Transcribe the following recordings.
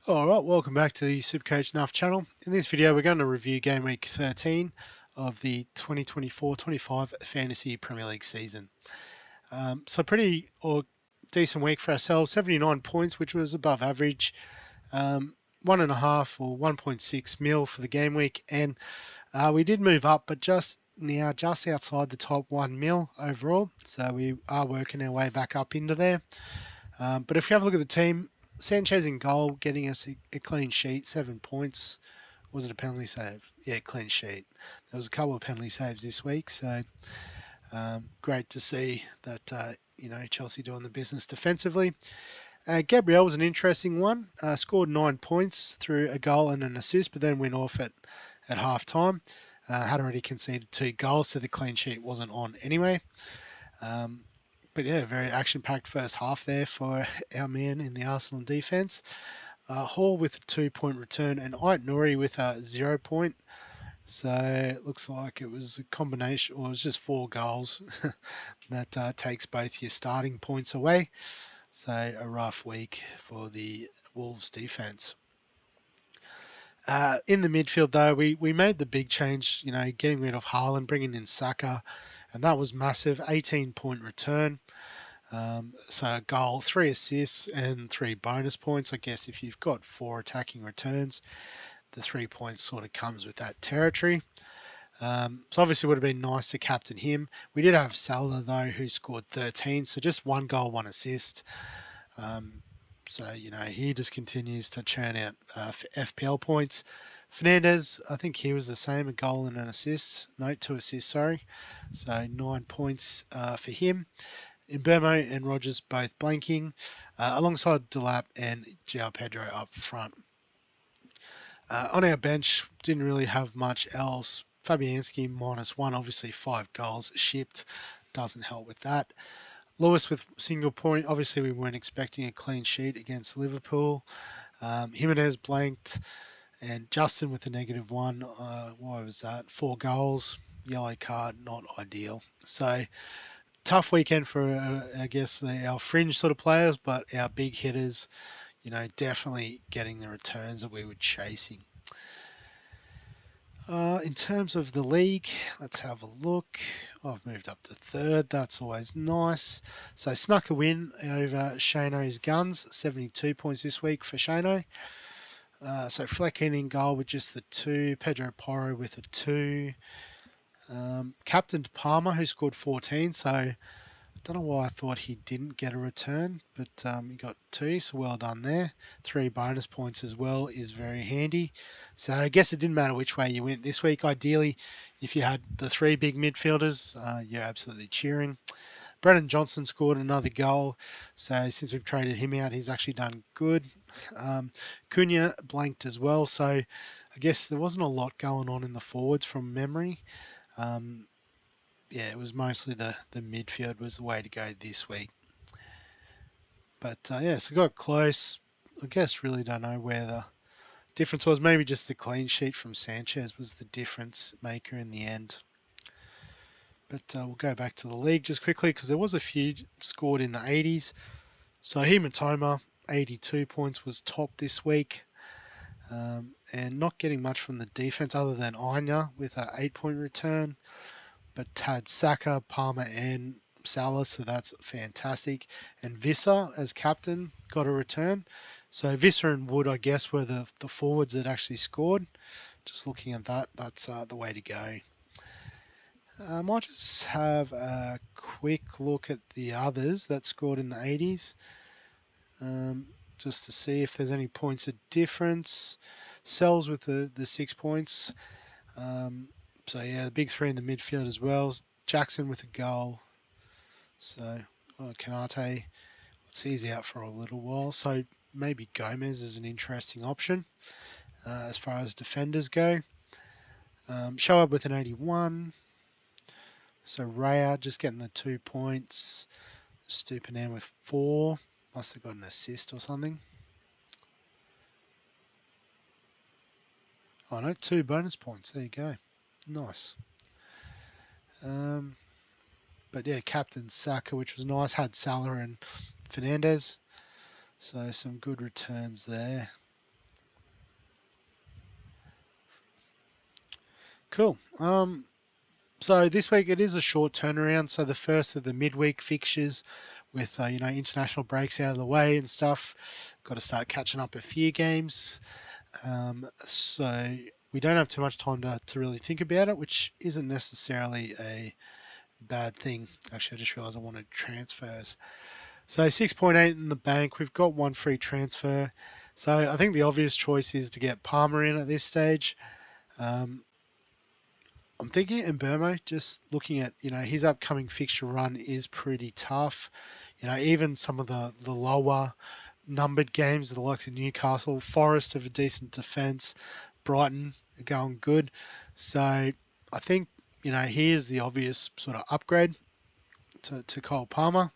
Alright, welcome back to the Supercoach Nuff channel. In this video we're going to review game week 13 of the 2024-25 Fantasy Premier League season. So pretty decent week for ourselves, 79 points, which was above average, 1.5 or 1.6 mil for the game week, and we did move up, but just outside the top 1 mil overall, so we are working our way back up into there. But if you have a look at the team, Sanchez in goal, getting us a clean sheet, 7 points. Was it a penalty save? Yeah, clean sheet. There was a couple of penalty saves this week, so great to see that Chelsea doing the business defensively. Gabriel was an interesting one. Scored 9 points through a goal and an assist, but then went off at half time. Had already conceded 2 goals, so the clean sheet wasn't on anyway. But yeah, very action-packed first half there for our man in the Arsenal defence. Hall with a 2-point return and Ait-Nouri with a 0 point. So it looks like it was a combination, or it was just 4 goals that takes both your starting points away. So a rough week for the Wolves defence. In the midfield though, we made the big change, getting rid of Haaland, bringing in Saka, and that was massive, 18-point return. So a goal, 3 assists and 3 bonus points. I guess if you've got 4 attacking returns, the 3 points sort of comes with that territory. So obviously it would have been nice to captain him. We did have Salah though, who scored 13, so just 1 goal, 1 assist. So he just continues to churn out FPL points. Fernandez, I think he was the same, a goal and an assist. No, 2 assists, sorry. So 9 points for him. Mbemo and Rogers both blanking, alongside Delap and João Pedro up front. On our bench, didn't really have much else. Fabianski -1, obviously 5 goals shipped, doesn't help with that. Lewis with single point, obviously we weren't expecting a clean sheet against Liverpool. Jimenez blanked, and Justin with a -1. Why was that? 4 goals, yellow card, not ideal. So tough weekend for, I guess, our fringe sort of players, but our big hitters, definitely getting the returns that we were chasing. In terms of the league, let's have a look. I've moved up to 3rd. That's always nice. So snuck a win over Shano's Guns, 72 points this week for Shano. So Flecken in goal with just the 2. Pedro Porro with a 2. Captained Palmer, who scored 14, so I don't know why I thought he didn't get a return, but he got 2, so well done there. 3 bonus points as well is very handy. So I guess it didn't matter which way you went this week. Ideally, if you had the 3 big midfielders, you're absolutely cheering. Brennan Johnson scored another goal, so since we've traded him out, he's actually done good. Cunha blanked as well, so I guess there wasn't a lot going on in the forwards from memory. Yeah, it was mostly the midfield was the way to go this week. But yeah, so got close. I guess really don't know where the difference was. Maybe just the clean sheet from Sanchez was the difference maker in the end. But we'll go back to the league just quickly because there was a few scored in the 80s. So Hematoma, 82 points, was top this week. And not getting much from the defense other than Anya with an 8-point return. But had Saka, Palmer and Salah, so that's fantastic. And Visser as captain got a return. So Visser and Wood, I guess, were the forwards that actually scored. Just looking at that, that's the way to go. I might just have a quick look at the others that scored in the 80s. Just to see if there's any points of difference. Sells with the 6 points. So yeah, the big 3 in the midfield as well. Jackson with a goal. So Kanate, he's out for a little while. So maybe Gomez is an interesting option as far as defenders go. Show up with an 81. So Raya just getting the 2 points. Stupinan with 4. Must have got an assist or something. Oh no, 2 bonus points. There you go. Nice. But yeah, captain Saka, which was nice. Had Salah and Fernandez. So some good returns there. Cool. So this week it is a short turnaround. So the first of the midweek fixtures with international breaks out of the way and stuff. Got to start catching up a few games. So we don't have too much time to really think about it, which isn't necessarily a bad thing. Actually, I just realised I wanted transfers. So 6.8 in the bank. We've got one free transfer. So I think the obvious choice is to get Palmer in at this stage. I'm thinking Mbermo, just looking at, his upcoming fixture run is pretty tough. Even some of the lower numbered games, the likes of Newcastle, Forest have a decent defence, Brighton are going good. So I think, he is the obvious sort of upgrade to Cole Palmer.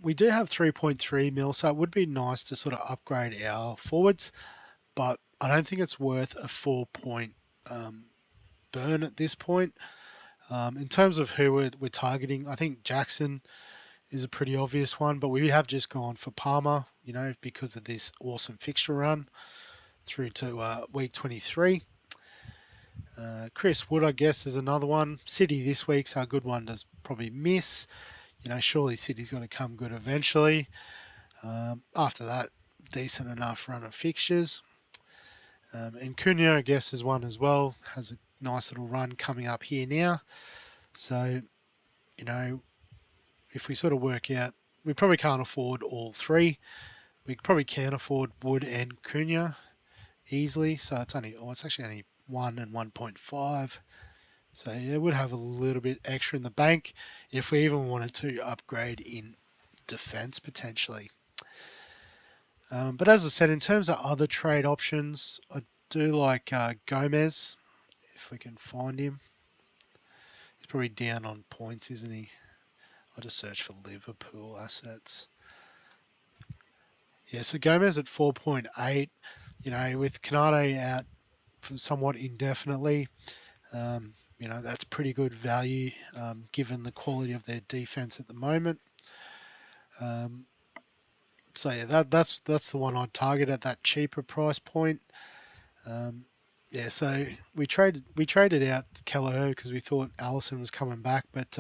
We do have 3.3 mil, so it would be nice to sort of upgrade our forwards, but I don't think it's worth a 4-point burn at this point. In terms of who we're targeting, I think Jackson is a pretty obvious one, but we have just gone for Palmer, because of this awesome fixture run through to week 23. Chris Wood, I guess, is another one. City this week's a good one to probably miss. Surely City's going to come good eventually. After that, decent enough run of fixtures. And Cunha, I guess, is one as well. Has a nice little run coming up here now. So, if we sort of work out, we probably can't afford all three. We probably can afford Wood and Cunha easily. So it's actually only 1 and 1.5. So yeah, it would have a little bit extra in the bank if we even wanted to upgrade in defense potentially. But as I said, in terms of other trade options, I do like Gomez, if we can find him. He's probably down on points, isn't he? I'll just search for Liverpool assets. Yeah, so Gomez at 4.8, with Canate out somewhat indefinitely, that's pretty good value given the quality of their defense at the moment. So yeah, that's the one I'd target at that cheaper price point. So we traded out Kelleher because we thought Allison was coming back, but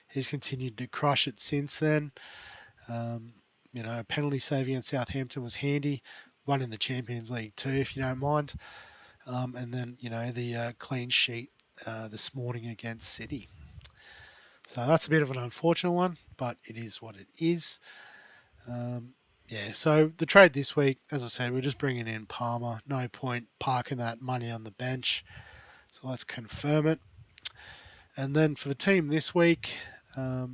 he's continued to crush it since then. A penalty save against Southampton was handy. One in the Champions League too, if you don't mind. And then the clean sheet this morning against City. So that's a bit of an unfortunate one, but it is what it is. So the trade this week, as I said, we're just bringing in Palmer. No point parking that money on the bench. So let's confirm it. And then for the team this week, I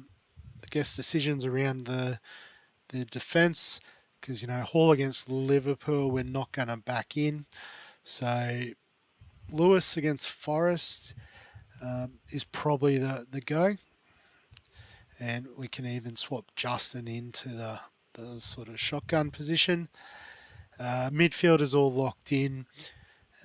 guess decisions around the defence, because, Hall against Liverpool, we're not going to back in. So Lewis against Forest is probably the go. And we can even swap Justin into the sort of shotgun position. Midfield is all locked in.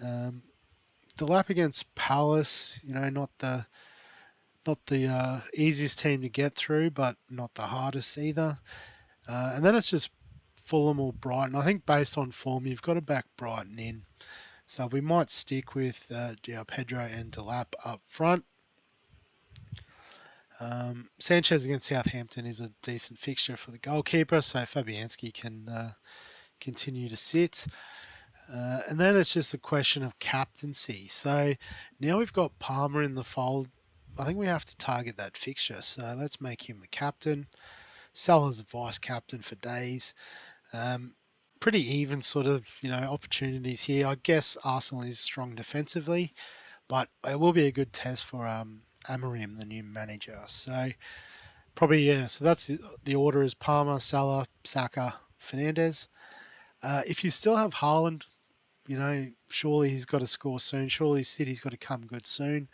The lap against Palace, not the easiest team to get through, but not the hardest either. And then it's just Fulham or Brighton. I think based on form, you've got to back Brighton in. So we might stick with Pedro and Delap up front. Sanchez against Southampton is a decent fixture for the goalkeeper, so Fabianski can continue to sit. And then it's just a question of captaincy. So now we've got Palmer in the fold. I think we have to target that fixture. So let's make him the captain. Salah's a vice captain for days. Pretty even sort of, opportunities here. I guess Arsenal is strong defensively, but it will be a good test for Amorim, the new manager. So probably, so that's the order is Palmer, Salah, Saka, Fernandez. If you still have Haaland, surely he's got to score soon. Surely City's got to come good soon.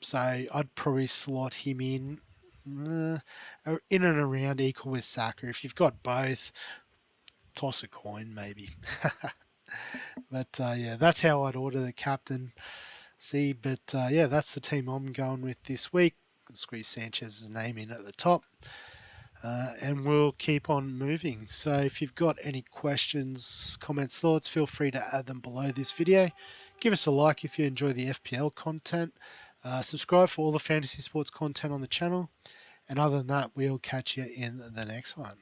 So I'd probably slot him in and around equal with Saka. If you've got both, toss a coin maybe. But that's how I'd order the captain. see. But yeah, that's the team I'm going with this week. Squeeze Sanchez's name in at the top. And we'll keep on moving. So if you've got any questions, comments, thoughts, feel free to add them below this video. Give us a like if you enjoy the FPL content. Subscribe for all the fantasy sports content on the channel. And other than that, we'll catch you in the next one.